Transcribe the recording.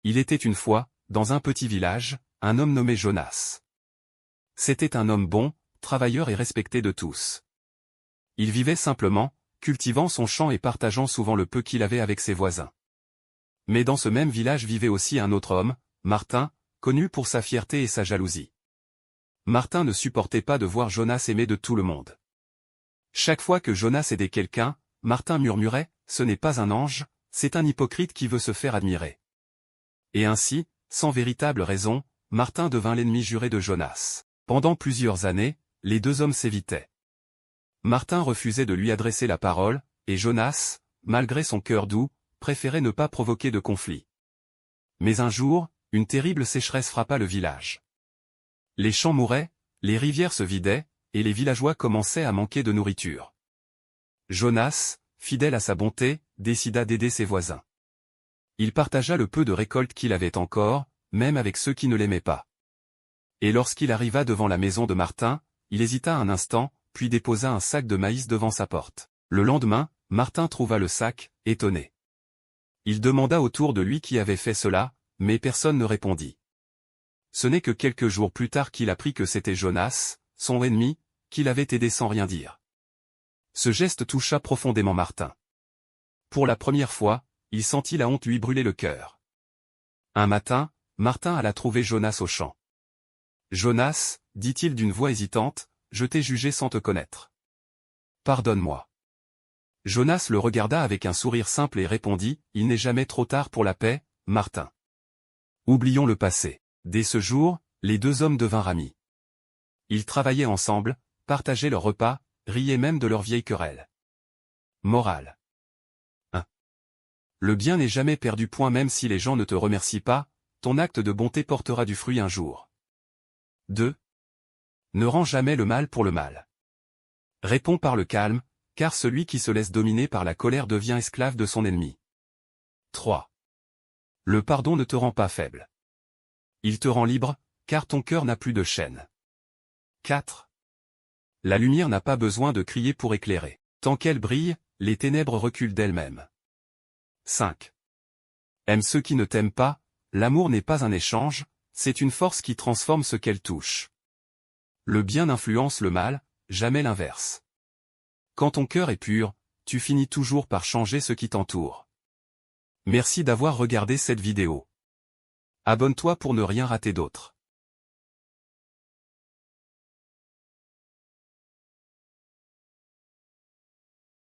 Il était une fois, dans un petit village, un homme nommé Jonas. C'était un homme bon, travailleur et respecté de tous. Il vivait simplement, cultivant son champ et partageant souvent le peu qu'il avait avec ses voisins. Mais dans ce même village vivait aussi un autre homme, Martin, connu pour sa fierté et sa jalousie. Martin ne supportait pas de voir Jonas aimé de tout le monde. Chaque fois que Jonas aidait quelqu'un, Martin murmurait « Ce n'est pas un ange, c'est un hypocrite qui veut se faire admirer ». Et ainsi, sans véritable raison, Martin devint l'ennemi juré de Jonas. Pendant plusieurs années, les deux hommes s'évitaient. Martin refusait de lui adresser la parole, et Jonas, malgré son cœur doux, préférait ne pas provoquer de conflit. Mais un jour, une terrible sécheresse frappa le village. Les champs mouraient, les rivières se vidaient, et les villageois commençaient à manquer de nourriture. Jonas, fidèle à sa bonté, décida d'aider ses voisins. Il partagea le peu de récolte qu'il avait encore, même avec ceux qui ne l'aimaient pas. Et lorsqu'il arriva devant la maison de Martin, il hésita un instant, puis déposa un sac de maïs devant sa porte. Le lendemain, Martin trouva le sac, étonné. Il demanda autour de lui qui avait fait cela, mais personne ne répondit. Ce n'est que quelques jours plus tard qu'il apprit que c'était Jonas, son ennemi, qui l'avait aidé sans rien dire. Ce geste toucha profondément Martin. Pour la première fois, il sentit la honte lui brûler le cœur. Un matin, Martin alla trouver Jonas au champ. « Jonas, dit-il d'une voix hésitante, je t'ai jugé sans te connaître. Pardonne-moi. » Jonas le regarda avec un sourire simple et répondit, « Il n'est jamais trop tard pour la paix, Martin. Oublions le passé. » Dès ce jour, les deux hommes devinrent amis. Ils travaillaient ensemble, partageaient leurs repas, riaient même de leurs vieilles querelles. Morale. 1. Le bien n'est jamais perdu. Même si les gens ne te remercient pas, ton acte de bonté portera du fruit un jour. 2. Ne rends jamais le mal pour le mal. Réponds par le calme, car celui qui se laisse dominer par la colère devient esclave de son ennemi. 3. Le pardon ne te rend pas faible. Il te rend libre, car ton cœur n'a plus de chaîne. 4. La lumière n'a pas besoin de crier pour éclairer. Tant qu'elle brille, les ténèbres reculent d'elles-mêmes. 5. Aime ceux qui ne t'aiment pas, l'amour n'est pas un échange, c'est une force qui transforme ce qu'elle touche. Le bien influence le mal, jamais l'inverse. Quand ton cœur est pur, tu finis toujours par changer ce qui t'entoure. Merci d'avoir regardé cette vidéo. Abonne-toi pour ne rien rater d'autre.